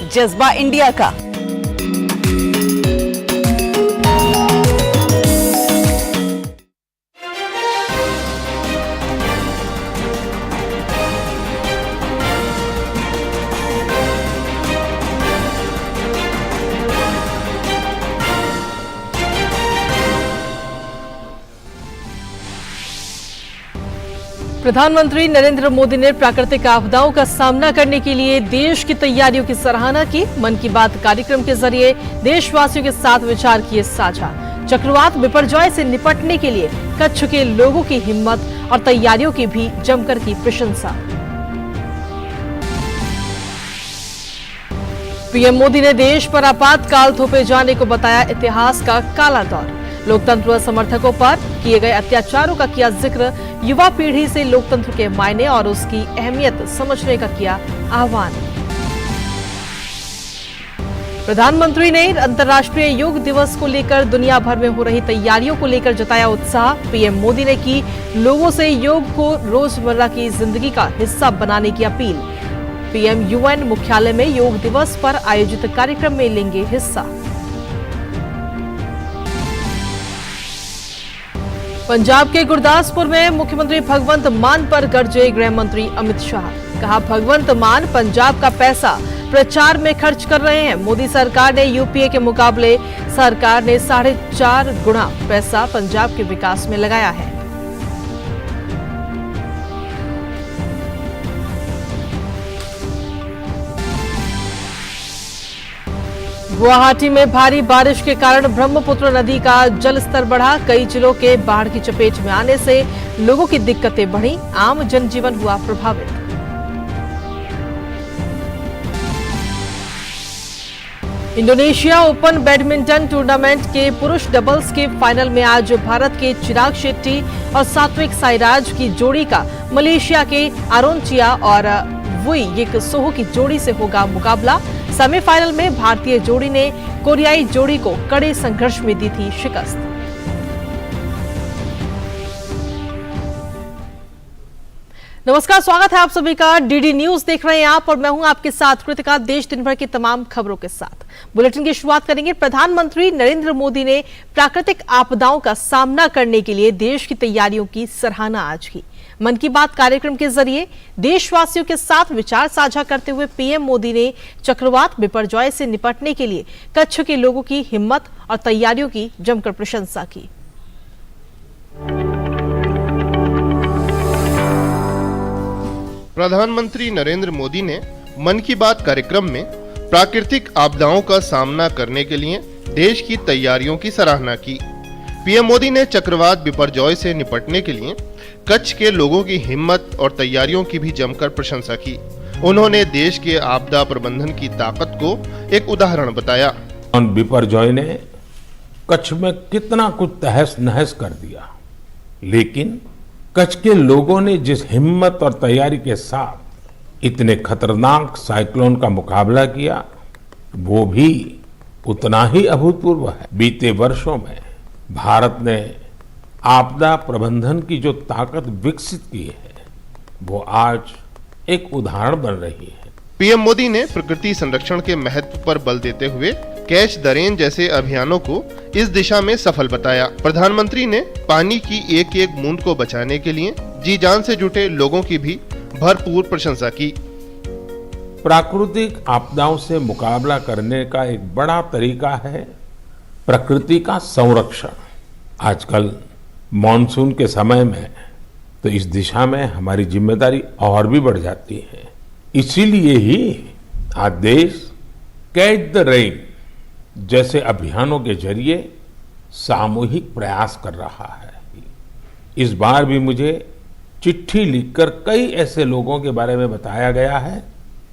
जज्बा इंडिया का। प्रधानमंत्री नरेंद्र मोदी ने प्राकृतिक आपदाओं का सामना करने के लिए देश की तैयारियों की सराहना की। मन की बात कार्यक्रम के जरिए देशवासियों के साथ विचार किए साझा। चक्रवात बिपरजॉय से निपटने के लिए कच्छ के लोगों की हिम्मत और तैयारियों की भी जमकर की प्रशंसा। पीएम मोदी ने देश पर आपातकाल थोपे जाने को बताया इतिहास का काला दौर। लोकतंत्र समर्थकों पर किए गए अत्याचारों का किया जिक्र। युवा पीढ़ी से लोकतंत्र के मायने और उसकी अहमियत समझने का किया आह्वान। प्रधानमंत्री ने अंतर्राष्ट्रीय योग दिवस को लेकर दुनिया भर में हो रही तैयारियों को लेकर जताया उत्साह। पीएम मोदी ने की लोगों से योग को रोजमर्रा की जिंदगी का हिस्सा बनाने की अपील। पीएम यूएन मुख्यालय में योग दिवस पर आयोजित कार्यक्रम में लेंगे हिस्सा। पंजाब के गुरदासपुर में मुख्यमंत्री भगवंत मान पर गरजे गृह मंत्री अमित शाह। कहा, भगवंत मान पंजाब का पैसा प्रचार में खर्च कर रहे हैं। मोदी सरकार ने यूपीए के मुकाबले सरकार ने 4.5 गुना पैसा पंजाब के विकास में लगाया है। गुवाहाटी में भारी बारिश के कारण ब्रह्मपुत्र नदी का जलस्तर बढ़ा। कई जिलों के बाढ़ की चपेट में आने से लोगों की दिक्कतें बढ़ी। आम जनजीवन हुआ प्रभावित। इंडोनेशिया ओपन बैडमिंटन टूर्नामेंट के पुरुष डबल्स के फाइनल में आज भारत के चिराग शेट्टी और सात्विक साईराज की जोड़ी का मलेशिया के आरोनचिया और वुई यिक सोह की जोड़ी से होगा मुकाबला। सेमीफाइनल में भारतीय जोड़ी ने कोरियाई जोड़ी को कड़े संघर्ष में दी थी शिकस्त। नमस्कार, स्वागत है आप सभी का। डीडी न्यूज देख रहे हैं आप और मैं हूं आपके साथ कृतिका। देश दिन भर की तमाम खबरों के साथ बुलेटिन की शुरुआत करेंगे। प्रधानमंत्री नरेंद्र मोदी ने प्राकृतिक आपदाओं का सामना करने के लिए देश की तैयारियों की सराहना आज की। मन की बात कार्यक्रम के जरिए देशवासियों के साथ विचार साझा करते हुए पीएम मोदी ने चक्रवात बिपरजॉय से निपटने के लिए कच्छ के लोगों की हिम्मत और तैयारियों की जमकर प्रशंसा की। प्रधानमंत्री नरेंद्र मोदी ने मन की बात कार्यक्रम में प्राकृतिक आपदाओं का सामना करने के लिए देश की तैयारियों की सराहना की। पीएम मोदी ने चक्रवात बिपरजॉय से निपटने के लिए कच्छ के लोगों की हिम्मत और तैयारियों की भी जमकर प्रशंसा की। उन्होंने देश के आपदा प्रबंधन की ताकत को एक उदाहरण बताया। बिपरजॉय ने कच्छ में कितना कुछ तहस नहस कर दिया, लेकिन कच्छ के लोगों ने जिस हिम्मत और तैयारी के साथ इतने खतरनाक साइक्लोन का मुकाबला किया, वो भी उतना ही अभूतपूर्व है। बीते वर्षों में भारत ने आपदा प्रबंधन की जो ताकत विकसित की है, वो आज एक उदाहरण बन रही है। पीएम मोदी ने प्रकृति संरक्षण के महत्व पर बल देते हुए कैच द रेन जैसे अभियानों को इस दिशा में सफल बताया। प्रधानमंत्री ने पानी की एक एक बूंद को बचाने के लिए जी जान से जुटे लोगों की भी भरपूर प्रशंसा की। प्राकृतिक आपदाओं से मुकाबला करने का एक बड़ा तरीका है प्रकृति का संरक्षण। आजकल मॉनसून के समय में तो इस दिशा में हमारी जिम्मेदारी और भी बढ़ जाती है। इसीलिए ही आज देश कैच द रेन जैसे अभियानों के जरिए सामूहिक प्रयास कर रहा है। इस बार भी मुझे चिट्ठी लिखकर कई ऐसे लोगों के बारे में बताया गया है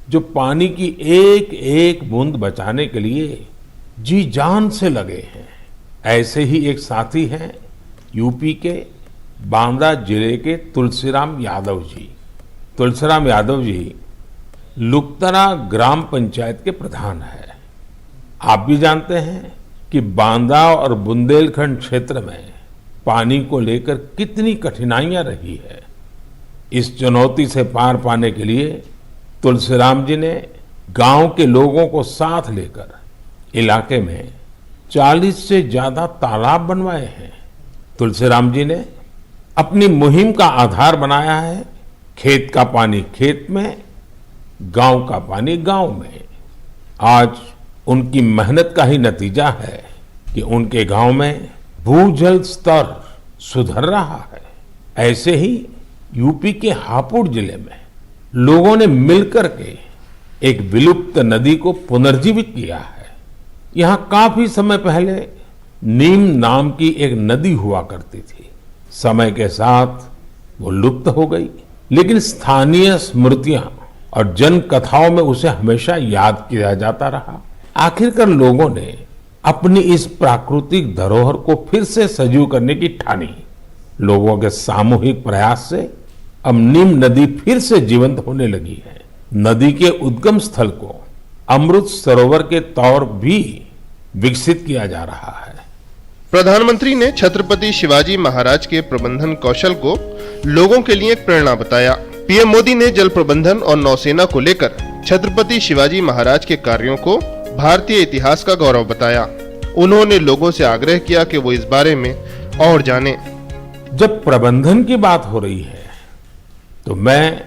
जो पानी की एक एक बूंद बचाने के लिए जी जान से लगे हैं। ऐसे ही एक साथी हैं यूपी के बांदा जिले के तुलसीराम यादव जी। तुलसीराम यादव जी लुकतरा ग्राम पंचायत के प्रधान है। आप भी जानते हैं कि बांदा और बुंदेलखंड क्षेत्र में पानी को लेकर कितनी कठिनाइयां रही है। इस चुनौती से पार पाने के लिए तुलसीराम जी ने गांव के लोगों को साथ लेकर इलाके में 40 से ज्यादा तालाब बनवाए हैं। तुलसीराम जी ने अपनी मुहिम का आधार बनाया है खेत का पानी खेत में, गांव का पानी गांव में। आज उनकी मेहनत का ही नतीजा है कि उनके गांव में भूजल स्तर सुधर रहा है। ऐसे ही यूपी के हापुड़ जिले में लोगों ने मिलकर के एक विलुप्त नदी को पुनर्जीवित किया है। यहां काफी समय पहले नीम नाम की एक नदी हुआ करती थी। समय के साथ वो लुप्त हो गई, लेकिन स्थानीय स्मृतियां और जन कथाओं में उसे हमेशा याद किया जाता रहा। आखिरकार लोगों ने अपनी इस प्राकृतिक धरोहर को फिर से सजीव करने की ठानी। लोगों के सामूहिक प्रयास से अब नीम नदी फिर से जीवंत होने लगी है। नदी के उद्गम स्थल को अमृत सरोवर के तौर भी विकसित किया जा रहा है। प्रधानमंत्री ने छत्रपति शिवाजी महाराज के प्रबंधन कौशल को लोगों के लिए एक प्रेरणा बताया। पीएम मोदी ने जल प्रबंधन और नौसेना को लेकर छत्रपति शिवाजी महाराज के कार्यों को भारतीय इतिहास का गौरव बताया। उन्होंने लोगों से आग्रह किया कि वो इस बारे में और जानें। जब प्रबंधन की बात हो रही है तो मैं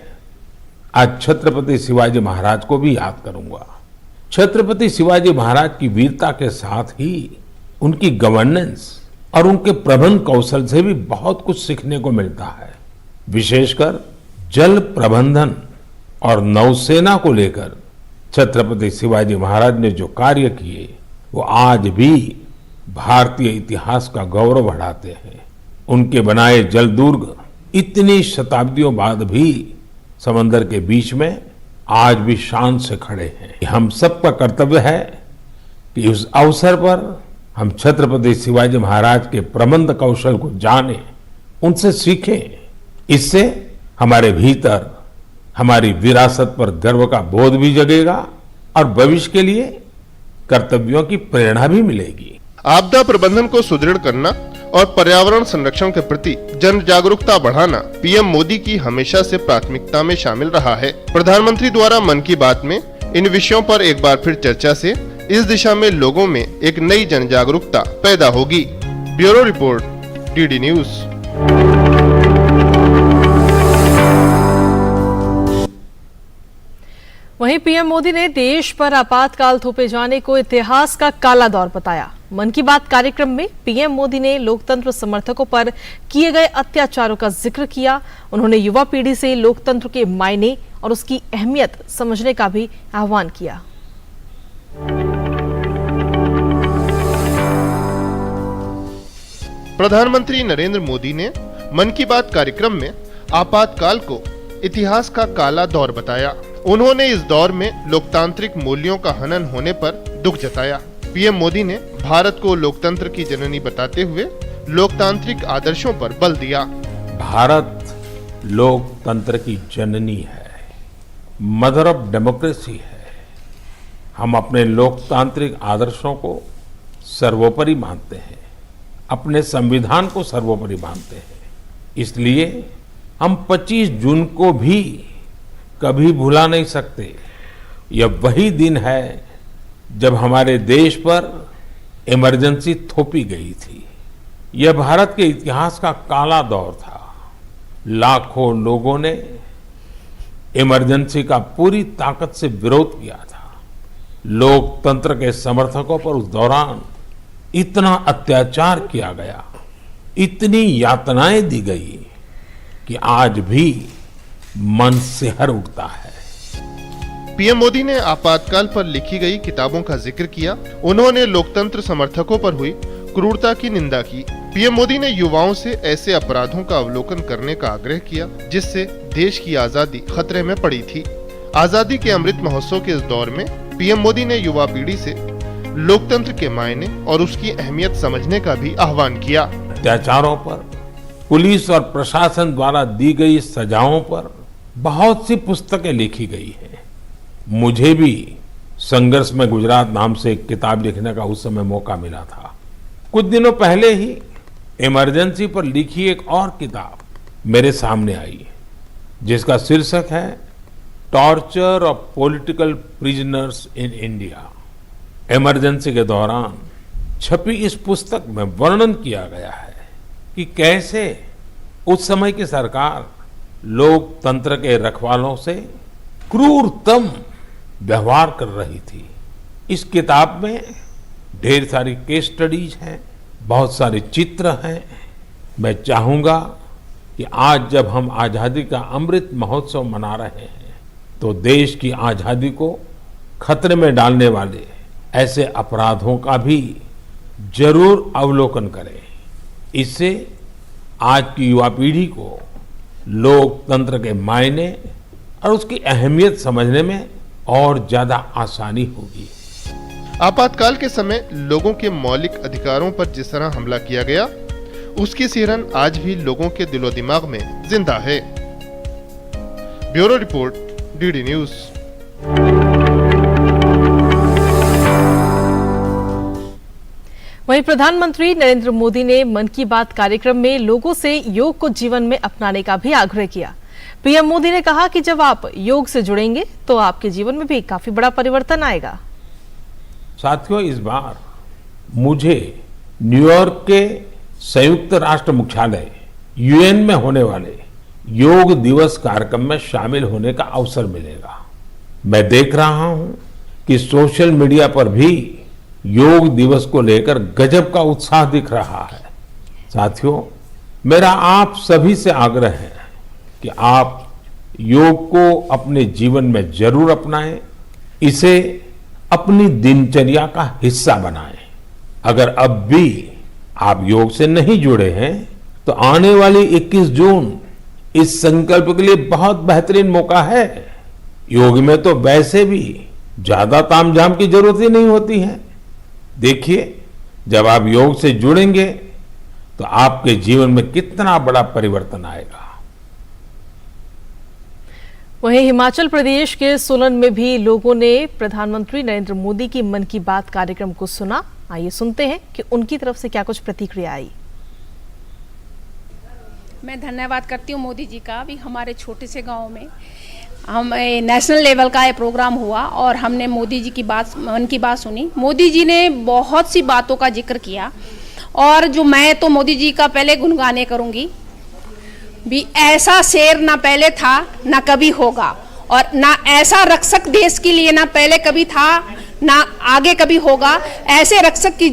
आज छत्रपति शिवाजी महाराज को भी याद करूंगा। छत्रपति शिवाजी महाराज की वीरता के साथ ही उनकी गवर्नेंस और उनके प्रबंध कौशल से भी बहुत कुछ सीखने को मिलता है। विशेषकर जल प्रबंधन और नौसेना को लेकर छत्रपति शिवाजी महाराज ने जो कार्य किए वो आज भी भारतीय इतिहास का गौरव बढ़ाते हैं। उनके बनाए जल दुर्ग इतनी शताब्दियों बाद भी समंदर के बीच में आज भी शान से खड़े हैं। हम सबका कर्तव्य है कि उस अवसर पर हम छत्रपति शिवाजी महाराज के प्रबंध कौशल को जानें, उनसे सीखें। इससे हमारे भीतर हमारी विरासत पर गर्व का बोध भी जगेगा और भविष्य के लिए कर्तव्यों की प्रेरणा भी मिलेगी। आपदा प्रबंधन को सुदृढ़ करना और पर्यावरण संरक्षण के प्रति जन जागरूकता बढ़ाना पीएम मोदी की हमेशा से प्राथमिकता में शामिल रहा है। प्रधानमंत्री द्वारा मन की बात में इन विषयों पर एक बार फिर चर्चा से इस दिशा में लोगों में एक नई जन जागरूकता पैदा होगी। Bureau report, DD news. वहीं पीएम मोदी ने देश पर आपातकाल थोपे जाने को इतिहास का काला दौर बताया। मन की बात कार्यक्रम में पीएम मोदी ने लोकतंत्र समर्थकों पर किए गए अत्याचारों का जिक्र किया। उन्होंने युवा पीढ़ी से लोकतंत्र के मायने और उसकी अहमियत समझने का भी आह्वान किया। प्रधानमंत्री नरेंद्र मोदी ने मन की बात कार्यक्रम में आपातकाल को इतिहास का काला दौर बताया। उन्होंने इस दौर में लोकतांत्रिक मूल्यों का हनन होने पर दुख जताया। पीएम मोदी ने भारत को लोकतंत्र की जननी बताते हुए लोकतांत्रिक आदर्शों पर बल दिया। भारत लोकतंत्र की जननी है, मदर ऑफ डेमोक्रेसी है। हम अपने लोकतांत्रिक आदर्शों को सर्वोपरि मानते हैं, अपने संविधान को सर्वोपरि मानते हैं। इसलिए हम 25 जून को भी कभी भुला नहीं सकते। यह वही दिन है जब हमारे देश पर इमरजेंसी थोपी गई थी। यह भारत के इतिहास का काला दौर था। लाखों लोगों ने इमरजेंसी का पूरी ताकत से विरोध किया था। लोकतंत्र के समर्थकों पर उस दौरान इतना अत्याचार किया गया, इतनी यातनाएं दी गई कि आज भी मन सिहर उठता है। पीएम मोदी ने आपातकाल पर लिखी गई किताबों का जिक्र किया। उन्होंने लोकतंत्र समर्थकों पर हुई क्रूरता की निंदा की। पीएम मोदी ने युवाओं से ऐसे अपराधों का अवलोकन करने का आग्रह किया जिससे देश की आजादी खतरे में पड़ी थी। आजादी के अमृत महोत्सव के इस दौर में पीएम मोदी ने युवा पीढ़ी से लोकतंत्र के मायने और उसकी अहमियत समझने का भी आह्वान किया। अत्याचारों पर पुलिस और प्रशासन द्वारा दी गई सजाओं पर बहुत सी पुस्तकें लिखी गई है। मुझे भी संघर्ष में गुजरात नाम से एक किताब लिखने का उस समय मौका मिला था। कुछ दिनों पहले ही इमरजेंसी पर लिखी एक और किताब मेरे सामने आई जिसका शीर्षक है torture of political prisoners in India. Emergency के दौरान छपी इस पुस्तक में वर्णन किया गया है कि कैसे उस समय की सरकार लोकतंत्र के रखवालों से क्रूरतम व्यवहार कर रही थी। इस किताब में ढेर सारी केस स्टडीज हैं, बहुत सारे चित्र हैं। मैं चाहूंगा कि आज जब हम आजादी का अमृत महोत्सव मना रहे हैं तो देश की आजादी को खतरे में डालने वाले ऐसे अपराधों का भी जरूर अवलोकन करें। इससे आज की युवा पीढ़ी को लोकतंत्र के मायने और उसकी अहमियत समझने में और ज्यादा आसानी होगी। आपातकाल के समय लोगों के मौलिक अधिकारों पर जिस तरह हमला किया गया, उसकी सिहरन आज भी लोगों के दिलो दिमाग में जिंदा है। Bureau report, DD news. वहीं प्रधानमंत्री नरेंद्र मोदी ने मन की बात कार्यक्रम में लोगों से योग को जीवन में अपनाने का भी आग्रह किया। पीएम मोदी ने कहा कि जब आप योग से जुड़ेंगे तो आपके जीवन में भी काफी बड़ा परिवर्तन आएगा। साथियों, इस बार मुझे न्यूयॉर्क के संयुक्त राष्ट्र मुख्यालय यूएन में होने वाले योग दिवस कार्यक्रम में शामिल होने का अवसर मिलेगा। मैं देख रहा हूं कि सोशल मीडिया पर भी योग दिवस को लेकर गजब का उत्साह दिख रहा है। साथियों, मेरा आप सभी से आग्रह है कि आप योग को अपने जीवन में जरूर अपनाएं, इसे अपनी दिनचर्या का हिस्सा बनाएं। अगर अब भी आप योग से नहीं जुड़े हैं तो आने वाली 21 जून इस संकल्प के लिए बहुत बेहतरीन मौका है। योग में तो वैसे भी ज्यादा तामझाम की जरूरत ही नहीं होती है। देखिए, जब आप योग से जुड़ेंगे तो आपके जीवन में कितना बड़ा परिवर्तन आएगा। वहीं हिमाचल प्रदेश के सोलन में भी लोगों ने प्रधानमंत्री नरेंद्र मोदी की मन की बात कार्यक्रम को सुना। आइए सुनते हैं कि उनकी तरफ से क्या कुछ प्रतिक्रिया आई। मैं धन्यवाद करती हूँ मोदी जी का। भी हमारे छोटे से गांव में हम नेशनल लेवल का ये प्रोग्राम हुआ और हमने मोदी जी की बात, मन की बात सुनी। मोदी जी ने बहुत सी बातों का जिक्र किया और जो मैं तो मोदी जी का पहले गुणगाने करूँगी भी। ऐसा शेर ना पहले था ना कभी होगा, और ना ऐसा रक्षक देश के लिए ना पहले कभी था ना आगे कभी होगा। ऐसे रक्षक की,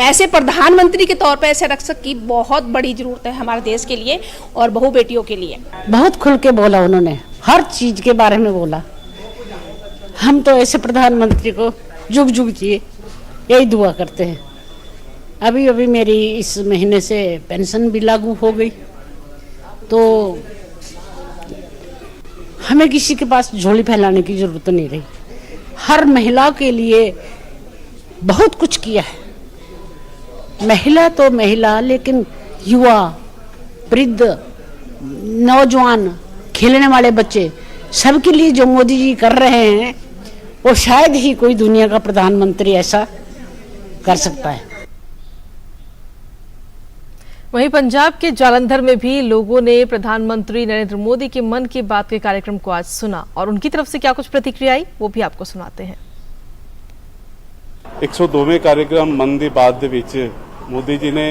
ऐसे प्रधानमंत्री के तौर पर ऐसे रक्षक की बहुत बड़ी जरूरत है हमारे देश के लिए और बहू बेटियों के लिए। बहुत खुल के बोला उन्होंने, हर चीज के बारे में बोला। हम तो ऐसे प्रधानमंत्री को जुग जुग जिए यही दुआ करते हैं। अभी अभी मेरी इस महीने से पेंशन भी लागू हो गई, तो हमें किसी के पास झोली फैलाने की जरूरत नहीं रही। हर महिला के लिए बहुत कुछ किया है। महिला तो महिला, लेकिन युवा, वृद्ध, नौजवान, खेलने वाले बच्चे, सबके लिए जो मोदी जी कर रहे हैं वो शायद ही कोई दुनिया का प्रधानमंत्री ऐसा कर सकता है। वहीं पंजाब के जालंधर में भी लोगों ने प्रधानमंत्री नरेंद्र मोदी के मन की बात के कार्यक्रम को आज सुना और उनकी तरफ से क्या कुछ प्रतिक्रिया आई वो भी आपको सुनाते हैं। 102वें कार्यक्रम मन की बात ਦੇ ਵਿੱਚ मोदी जी ने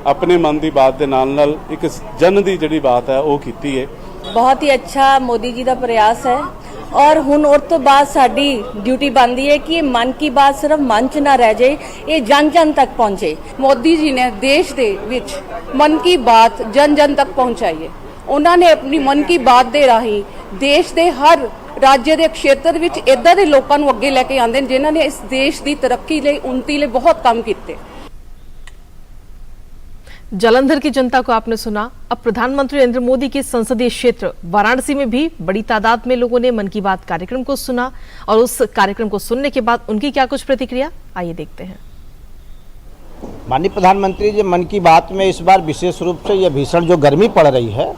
अपने मन की बात ਦੇ ਨਾਲ एक जन की ਜਿਹੜੀ बात है वो की है। बहुत ही अच्छा मोदी जी का प्रयास है और हुण और तो बाद साडी ड्यूटी बनती है कि मन की बात सिर्फ मन च ना रह जाए, ये जन जन तक पहुंचे। मोदी जी ने देश दे विच मन की बात जन जन तक पहुंचाई है। उन्होंने अपनी मन की बात दे राही देश के हर राज्य के क्षेत्र विच इदां दे लोकां नूं अगे लैके आंदे ने जिन्हां ने इस देश की तरक्की लई, उन्नति लई बहुत काम कीते। जालंधर की जनता को आपने सुना। अब प्रधानमंत्री नरेंद्र मोदी के संसदीय क्षेत्र वाराणसी में भी बड़ी तादाद में लोगों ने मन की बात कार्यक्रम को सुना और उस कार्यक्रम को सुनने के बाद उनकी क्या कुछ प्रतिक्रिया, आइए देखते हैं। माननीय प्रधानमंत्री जी, मन की बात में इस बार विशेष रूप से यह भीषण जो गर्मी पड़ रही है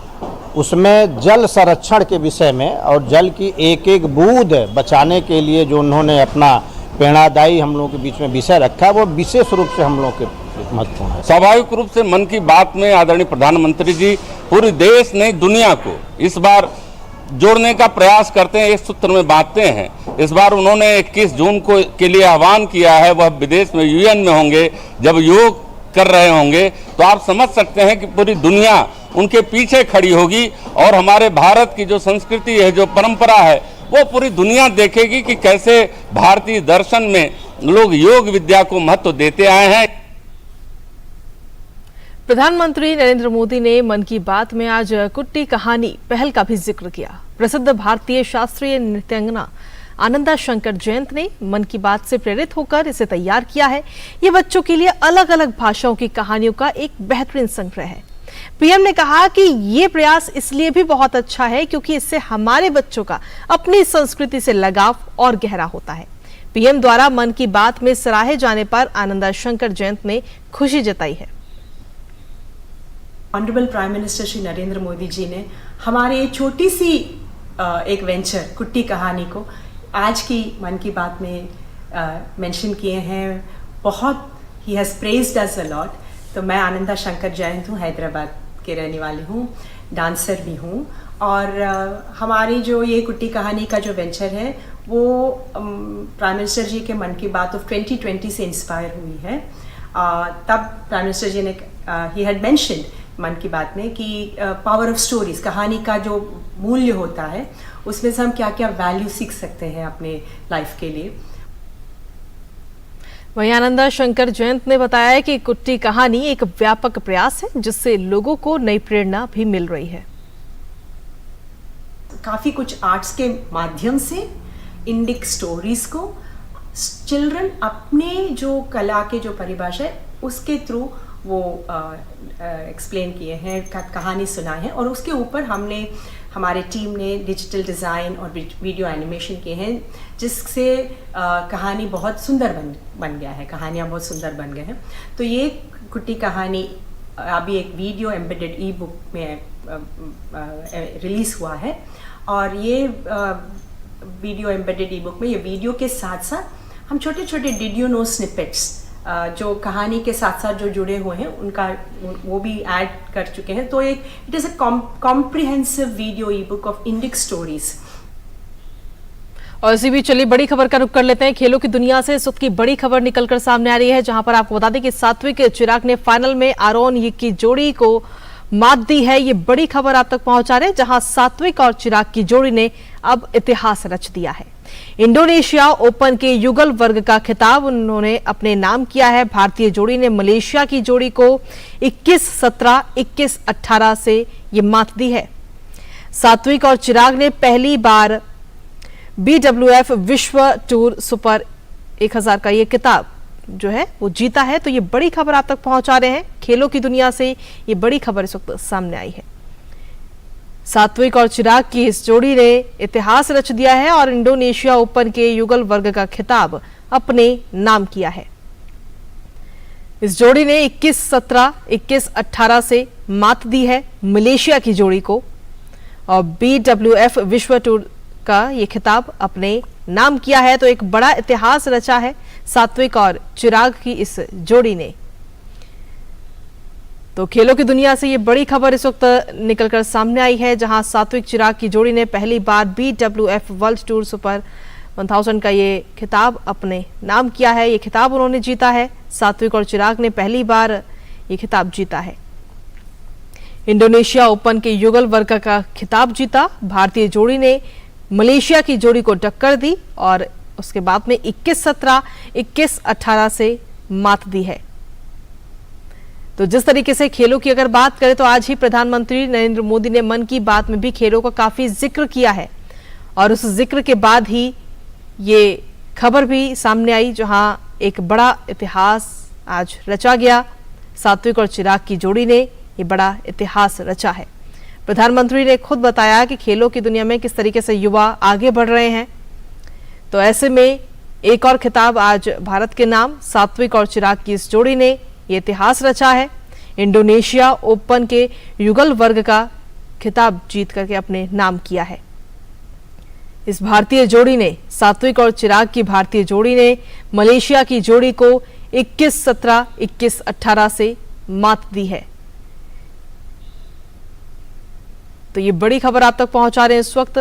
उसमें जल संरक्षण के विषय में और जल की एक एक बूंद बचाने के लिए जो उन्होंने अपना प्रेरणादायी हम लोगों के बीच में विषय रखा है वो विशेष रूप से हम लोगों के महत्वपूर्ण है। स्वाभाविक रूप से मन की बात में आदरणीय प्रधानमंत्री जी पूरे देश ने दुनिया को इस बार जोड़ने का प्रयास करते हैं, एक सूत्र में बांधते हैं। इस बार उन्होंने 21 जून को के लिए आह्वान किया है, वह विदेश में यूएन में होंगे, जब योग कर रहे होंगे, तो आप समझ सकते हैं कि पूरी दुनिया उनके पीछे खड़ी होगी और हमारे भारत की जो संस्कृति है, जो परंपरा है, वो पूरी दुनिया देखेगी कि कैसे भारतीय दर्शन में लोग योग विद्या को महत्व देते आए हैं। प्रधानमंत्री नरेंद्र मोदी ने मन की बात में आज कुट्टी कहानी पहल का भी जिक्र किया। प्रसिद्ध भारतीय शास्त्रीय नृत्यांगना आनंदा शंकर जयंत ने मन की बात से प्रेरित होकर इसे तैयार किया है। ये बच्चों के लिए अलग अलग भाषाओं की कहानियों का एक बेहतरीन संग्रह है। पीएम ने कहा कि ये प्रयास इसलिए भी बहुत अच्छा है क्योंकि इससे हमारे बच्चों का अपनी संस्कृति से लगाव और गहरा होता है। पीएम द्वारा मन की बात में सराहे जाने पर आनंदा शंकर जयंत ने खुशी जताई है। Honourable prime minister Shri Narendra Modi ji ने हमारे छोटी सी एक वेंचर कुट्टी कहानी को आज की मन की बात में मेंशन किए हैं। बहुत he has praised us a lot. तो मैं आनंदा शंकर जयंत हूँ, हैदराबाद के रहने वाली हूँ, डांसर भी हूँ और हमारी जो ये कुट्टी कहानी का जो वेंचर है वो प्राइम मिनिस्टर जी के मन की बात ऑफ 2020 से इंस्पायर हुई है। तब प्राइम मिनिस्टर जी ने ही हैड मेंशन्ड मन की बात में कि पावर ऑफ स्टोरीज, कहानी का जो मूल्य होता है उसमें से हम क्या क्या वैल्यू सीख सकते हैं अपने लाइफ के लिए। वहीं आनंदा शंकर जयंत ने बताया कि कुट्टी कहानी एक व्यापक प्रयास है जिससे लोगों को नई प्रेरणा भी मिल रही है। काफी कुछ आर्ट्स के माध्यम से इंडिक स्टोरीज को चिल्ड्रन अपने जो कला के जो परिभाषा है उसके थ्रू वो एक्सप्लेन किए हैं, कहानी सुनाए हैं और उसके ऊपर हमारे टीम ने डिजिटल डिज़ाइन और वीडियो एनिमेशन किए हैं जिससे कहानी बहुत सुंदर बन गया है, कहानियाँ बहुत सुंदर बन गए हैं। तो ये कुट्टी कहानी अभी एक वीडियो एम्बेडेड ई बुक में रिलीज़ हुआ है और ये वीडियो एम्बेडेड ई बुक में ये वीडियो के साथ साथ हम छोटे छोटे डिड यू नो स्निपेट्स जो कहानी के साथ साथ जो जुड़े हुए हैं उनका वो भी ऐड कर चुके हैं। तो एक it is a comprehensive video E book of Indic stories. और इसी बीच चलिए बड़ी खबर का रुख कर लेते हैं। खेलों की दुनिया से इस वक्त की बड़ी खबर निकलकर सामने आ रही है, जहां पर आपको बता दें कि सात्विक चिराग ने फाइनल में आरोन ये की जोड़ी को मात दी है। ये बड़ी खबर आप तक पहुंचा रहे हैं, जहां सात्विक और चिराग की जोड़ी ने अब इतिहास रच दिया है। इंडोनेशिया ओपन के युगल वर्ग का खिताब उन्होंने अपने नाम किया है। भारतीय जोड़ी ने मलेशिया की जोड़ी को 21-17, 21-18 से ये मात दी है। सात्विक और चिराग ने पहली बार BWF विश्व टूर सुपर 1000 का ये खिताब जो है वो जीता है। तो ये बड़ी खबर आप तक पहुंचा रहे हैं। खेलों की दुनिया से ये बड़ी खबर इस वक्त सामने आई है। सात्विक और चिराग की इस जोड़ी ने इतिहास रच दिया है और इंडोनेशिया ओपन के युगल वर्ग का खिताब अपने नाम किया है। इस जोड़ी ने 21-17, 21-18 से मात दी है मलेशिया की जोड़ी को और BWF विश्व टूर का ये खिताब अपने नाम किया है। तो एक बड़ा इतिहास रचा है सात्विक और चिराग की इस जोड़ी ने। तो खेलों की दुनिया से ये बड़ी खबर इस वक्त निकलकर सामने आई है, जहां सात्विक चिराग की जोड़ी ने पहली बार BWF वर्ल्ड टूर सुपर 1000 का ये खिताब अपने नाम किया है। ये खिताब उन्होंने जीता है। सात्विक और चिराग ने पहली बार ये खिताब जीता है। इंडोनेशिया ओपन के युगल वर्ग का खिताब जीता। भारतीय जोड़ी ने मलेशिया की जोड़ी को टक्कर दी और उसके बाद में 21-17, 21-18 से मात दी है। तो जिस तरीके से खेलों की अगर बात करें तो आज ही प्रधानमंत्री नरेंद्र मोदी ने मन की बात में भी खेलों का काफी जिक्र किया है और उस जिक्र के बाद ही ये खबर भी सामने आई, जहां एक बड़ा इतिहास आज रचा गया। सात्विक और चिराग की जोड़ी ने ये बड़ा इतिहास रचा है। प्रधानमंत्री ने खुद बताया कि खेलों की दुनिया में किस तरीके से युवा आगे बढ़ रहे हैं। तो ऐसे में एक और खिताब आज भारत के नाम सात्विक और चिराग की इस जोड़ी ने ये इतिहास रचा है। इंडोनेशिया ओपन के युगल वर्ग का खिताब जीत करके अपने नाम किया है। इस भारतीय जोड़ी ने, सात्विक और चिराग की भारतीय जोड़ी ने मलेशिया की जोड़ी को 21-17, 21-18 से मात दी है। तो ये बड़ी खबर आप तक पहुंचा रहे हैं इस वक्त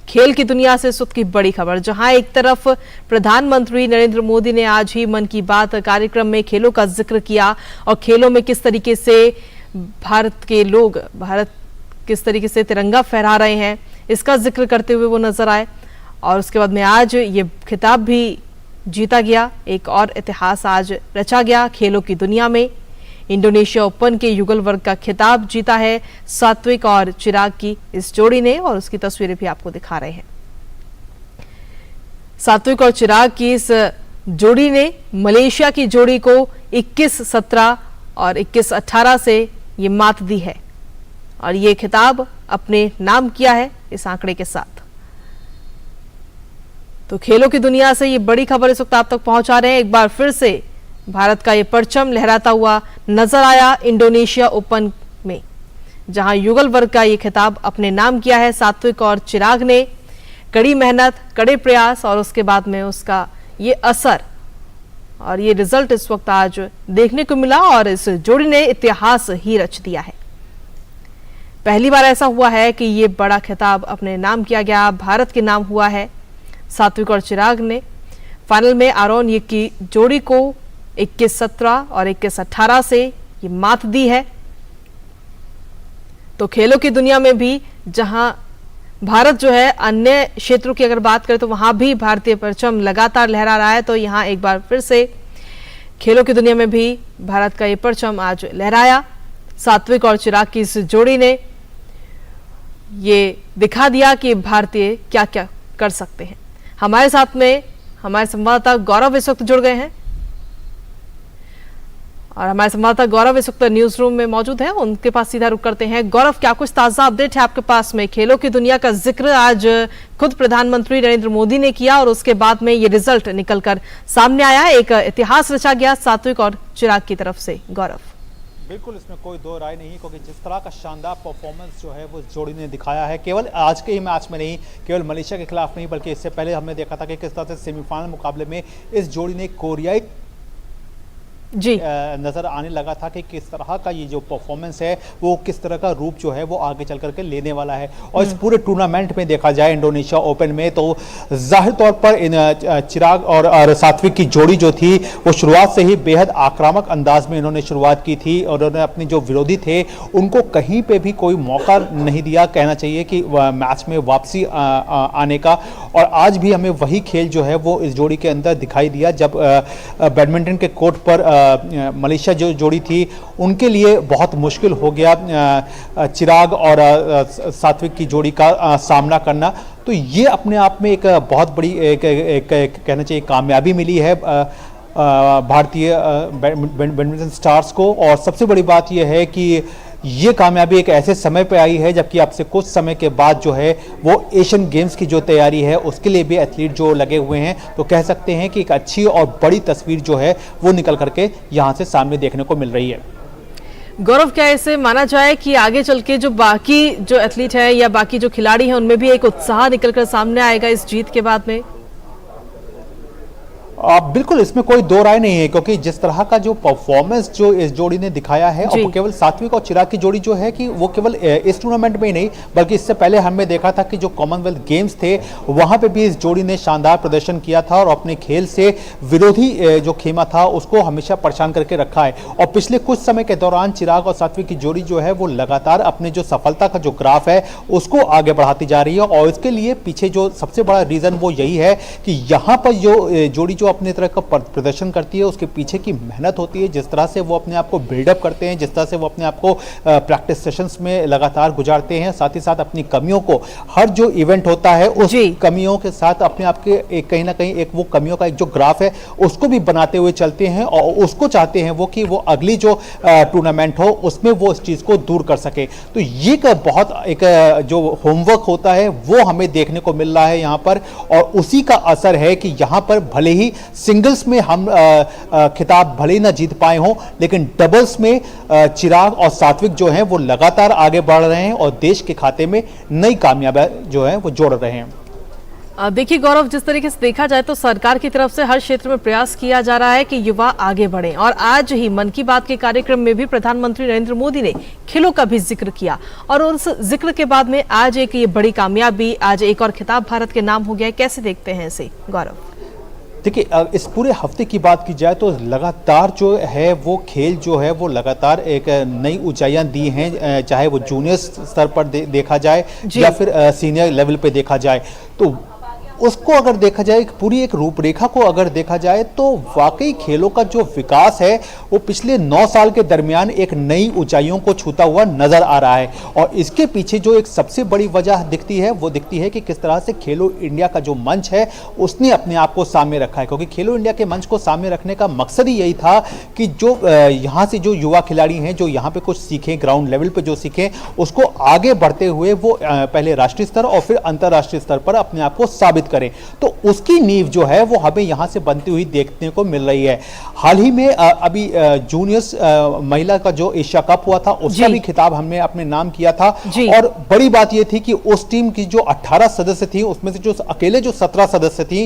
खेल की दुनिया से। इस वक्त की बड़ी खबर, जहां एक तरफ प्रधानमंत्री नरेंद्र मोदी ने आज ही मन की बात कार्यक्रम में खेलों का जिक्र किया और खेलों में किस तरीके से भारत के लोग किस तरीके से तिरंगा फहरा रहे हैं इसका जिक्र करते हुए वो नजर आए। और उसके बाद में आज ये खिताब भी जीता गया, एक और इतिहास आज रचा गया खेलों की दुनिया में। इंडोनेशिया ओपन के युगल वर्ग का खिताब जीता है सात्विक और चिराग की इस जोड़ी ने, और उसकी तस्वीरें भी आपको दिखा रहे हैं। सात्विक और चिराग की इस जोड़ी ने मलेशिया की जोड़ी को 21-17 और 21-18 से ये मात दी है और ये खिताब अपने नाम किया है इस आंकड़े के साथ। तो खेलों की दुनिया से ये बड़ी खबर इस वक्त आप तक पहुंचा रहे हैं। एक बार फिर से भारत का ये परचम लहराता हुआ नजर आया इंडोनेशिया ओपन में, जहां युगल वर्ग का ये खिताब अपने नाम किया है सात्विक और चिराग ने। कड़ी मेहनत, कड़े प्रयास और उसके बाद में उसका ये असर और ये रिजल्ट इस वक्त आज देखने को मिला और इस जोड़ी ने इतिहास ही रच दिया है। पहली बार ऐसा हुआ है कि ये बड़ा खिताब अपने नाम किया गया, भारत के नाम हुआ है। सात्विक और चिराग ने फाइनल में आरोन ये की जोड़ी को 21-17 और 21-18 से ये मात दी है। तो खेलों की दुनिया में भी जहां भारत जो है अन्य क्षेत्रों की अगर बात करें तो वहां भी भारतीय परचम लगातार लहरा रहा है, तो यहां एक बार फिर से खेलों की दुनिया में भी भारत का ये परचम आज लहराया। सात्विक और चिराग की इस जोड़ी ने ये दिखा दिया कि भारतीय क्या क्या कर सकते हैं। हमारे साथ में हमारे संवाददाता गौरव इस वक्त जुड़ गए हैं और हमारे संवाददाता गौरव इस वक्त न्यूज रूम में मौजूद है, उनके पास सीधा रुक करते हैं। गौरव, क्या कुछ ताजा अपडेट है आपके पास में? खेलों की दुनिया का जिक्र आज खुद प्रधानमंत्री नरेंद्र मोदी ने किया और उसके बाद में ये रिजल्ट निकलकर सामने आया, एक इतिहास रचा गया सात्विक और चिराग की तरफ से। गौरव, बिल्कुल इसमें कोई दो राय नहीं, क्योंकि जिस तरह का शानदार परफॉर्मेंस जो है वो जोड़ी ने दिखाया है, केवल आज के ही मैच में नहीं, केवल मलेशिया के खिलाफ नहीं, बल्कि इससे पहले हमने देखा था कि किस तरह से सेमीफाइनल मुकाबले में इस जोड़ी ने कोरियाई जी नजर आने लगा था कि किस तरह का ये जो परफॉर्मेंस है वो किस तरह का रूप जो है वो आगे चल करके लेने वाला है। और इस पूरे टूर्नामेंट में देखा जाए इंडोनेशिया ओपन में तो जाहिर तौर पर इन चिराग और सात्विक की जोड़ी जो थी वो शुरुआत से ही बेहद आक्रामक अंदाज में इन्होंने शुरुआत की थी और उन्होंने अपने जो विरोधी थे उनको कहीं पे भी कोई मौका नहीं दिया, कहना चाहिए कि मैच में वापसी आने का। और आज भी हमें वही खेल जो है वो इस जोड़ी के अंदर दिखाई दिया, जब बैडमिंटन के कोर्ट पर मलेशिया जो जोड़ी थी उनके लिए बहुत मुश्किल हो गया चिराग और सात्विक की जोड़ी का सामना करना। तो ये अपने आप में एक बहुत बड़ी एक कहना चाहिए कामयाबी मिली है भारतीय बैडमिंटन स्टार्स को। और सबसे बड़ी बात यह है कि ये कामयाबी एक ऐसे समय पे आई है जबकि अब से कुछ समय के बाद जो है वो एशियन गेम्स की जो तैयारी है उसके लिए भी एथलीट जो लगे हुए हैं, तो कह सकते हैं कि एक अच्छी और बड़ी तस्वीर जो है वो निकल करके यहाँ से सामने देखने को मिल रही है। गौरव, क्या ऐसे माना जाए कि आगे चल के जो बाकी जो एथलीट है या बाकी जो खिलाड़ी हैं उनमें भी एक उत्साह निकलकर सामने आएगा इस जीत के बाद में? बिल्कुल इसमें कोई दो राय नहीं है, क्योंकि जिस तरह का जो परफॉर्मेंस जो इस जोड़ी ने दिखाया है, और केवल सात्विक और चिराग की जोड़ी जो है कि वो केवल इस टूर्नामेंट में ही नहीं बल्कि इससे पहले हमने देखा था कि जो कॉमनवेल्थ गेम्स थे वहां पे भी इस जोड़ी ने शानदार प्रदर्शन किया था और अपने खेल से विरोधी जो खेमा था उसको हमेशा परेशान करके रखा है। और पिछले कुछ समय के दौरान चिराग और सात्विक की जोड़ी जो है वो लगातार अपने जो सफलता का जो ग्राफ है उसको आगे बढ़ाती जा रही है। और इसके लिए पीछे जो सबसे बड़ा रीजन वो यही है कि यहाँ पर जो जोड़ी जो अपने तरह का प्रदर्शन करती है उसके पीछे की मेहनत होती है, जिस तरह से वो अपने आप को बिल्डअप करते हैं, जिस तरह से वो अपने आप को प्रैक्टिस सेशंस में लगातार गुजारते हैं, साथ ही साथ अपनी कमियों को हर जो इवेंट होता है उस कमियों के साथ अपने आप के एक कहीं ना कहीं एक वो कमियों का एक जो ग्राफ है उसको भी बनाते हुए चलते हैं और उसको चाहते हैं वो कि वो अगली जो टूर्नामेंट हो उसमें वो इस चीज को दूर कर सके। तो ये बहुत एक जो होमवर्क होता है वो हमें देखने को मिल रहा है यहाँ पर, और उसी का असर है कि यहाँ पर भले ही सिंगल्स में हम खिताब भले ही ना जीत पाए हों, लेकिन डबल्स में चिराग और सात्विक जो हैं वो लगातार आगे बढ़ रहे हैं और देश के खाते में नई कामयाबी जो है वो जोड़ रहे हैं। देखिए गौरव, जिस तरीके से देखा जाए तो सरकार की तरफ से हर क्षेत्र में प्रयास किया जा रहा है कि युवा आगे बढ़ें और आज ही मन की बात के कार्यक्रम में भी प्रधानमंत्री नरेंद्र मोदी ने खेलों का भी जिक्र किया और उस जिक्र के बाद में आज एक ये बड़ी कामयाबी, आज एक और खिताब भारत के नाम हो गया है। कैसे देखते हैं इसे गौरव? देखिए, इस पूरे हफ्ते की बात की जाए तो लगातार जो है वो खेल जो है वो लगातार एक नई ऊंचाइयां दी हैं, चाहे वो जूनियर स्तर पर देखा जाए या फिर सीनियर लेवल पे देखा जाए, तो उसको अगर देखा जाए पूरी एक रूपरेखा को अगर देखा जाए तो वाकई खेलों का जो विकास है वो पिछले 9 साल के दरमियान एक नई ऊंचाइयों को छूता हुआ नजर आ रहा है। और इसके पीछे जो एक सबसे बड़ी वजह दिखती है वो दिखती है कि किस तरह से खेलो इंडिया का जो मंच है उसने अपने आप को सामने रखा है, क्योंकि खेलो इंडिया के मंच को सामने रखने का मकसद ही यही था कि जो यहाँ से जो युवा खिलाड़ी हैं जो यहाँ पे कुछ सीखें, ग्राउंड लेवल पे जो सीखें, उसको आगे बढ़ते हुए वो पहले राष्ट्रीय स्तर और फिर अंतर्राष्ट्रीय स्तर पर अपने आप को साबित करें। तो उसकी नींव जो है वो हमें यहां से बनती हुई देखने को मिल रही है। हाल ही में अभी जूनियर्स महिला का जो एशिया कप हुआ था उसका भी खिताब हमने अपने नाम किया था और बड़ी बात ये थी कि उस टीम की जो 18 सदस्य थी उसमें से जो अकेले जो 17 सदस्य थी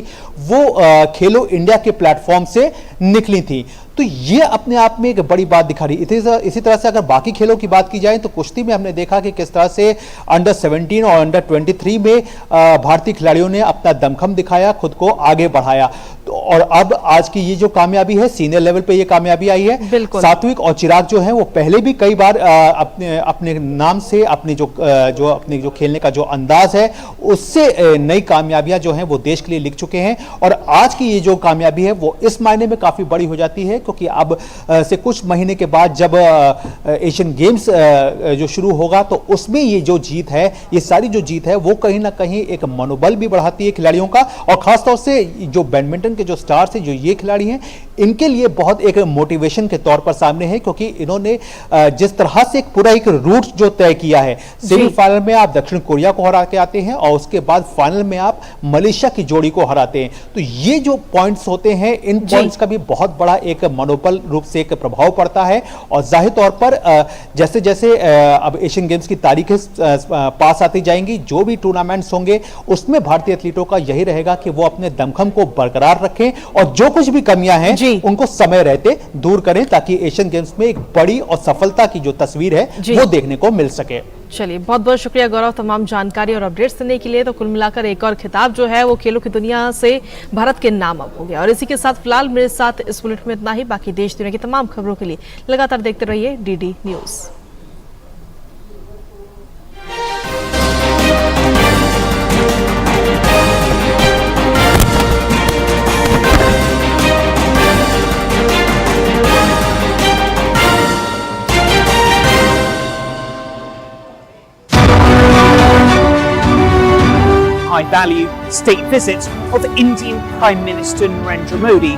वो खेलो इंडिया के प्लेटफॉर्म से निकली थी। तो ये अपने आप में एक बड़ी बात दिखा रही। इसी तरह से अगर बाकी खेलों की बात की जाए तो कुश्ती में हमने देखा कि किस तरह से अंडर 17 और अंडर 23 में भारतीय खिलाड़ियों ने अपना दमखम दिखाया, खुद को आगे बढ़ाया। तो और अब आज की ये जो कामयाबी है सीनियर लेवल पे ये कामयाबी आई है। सात्विक और चिराग जो है वो पहले भी कई बार अपने नाम से अपने जो खेलने का जो अंदाज है उससे नई कामयाबियां जो हैं वो देश के लिए लिख चुके हैं। और आज की ये जो कामयाबी है वो इस मायने में काफी बड़ी हो जाती है क्योंकि अब से कुछ महीने के बाद जब एशियन गेम्स जो शुरू होगा तो उसमें ये जो जीत है, ये सारी जो जीत है वो कहीं ना कहीं एक मनोबल भी बढ़ाती है खिलाड़ियों का। और खासतौर से जो बैडमिंटन के जो स्टार्स हैं, जो ये खिलाड़ी हैं, इनके लिए बहुत एक मोटिवेशन के तौर पर सामने है क्योंकि इन्होंने जिस तरह से पूरा एक रूट जो तय किया है, सेमीफाइनल में आप दक्षिण कोरिया को हरा के आते हैं और उसके बाद फाइनल में आप मलेशिया की जोड़ी को हराते हैं। तो ये जो पॉइंट्स होते हैं, इन पॉइंट्स का भी बहुत बड़ा एक मनोबल रूप से एक प्रभाव पड़ता है। और जाहिर तौर पर जैसे जैसे अब एशियन गेम्स की तारीखें पास आती जाएंगी, जो भी टूर्नामेंट्स होंगे उसमें भारतीय एथलीटों का यही रहेगा कि वो अपने दमखम को बरकरार रखें और जो कुछ भी कमियां हैं उनको समय रहते दूर करें ताकि एशियन गेम्स में एक बड़ी और सफलता की जो तस्वीर है वो देखने को मिल सके। चलिए, बहुत बहुत शुक्रिया गौरव तमाम जानकारी और अपडेट्स देने के लिए। तो कुल मिलाकर एक और खिताब जो है वो खेलों की दुनिया से भारत के नाम अब हो गया। और इसी के साथ फिलहाल मेरे साथ इस बुलेटिन में इतना ही। बाकी देश दुनिया की तमाम खबरों के लिए लगातार देखते रहिए DD news. high-value state visit of Indian Prime Minister Narendra Modi.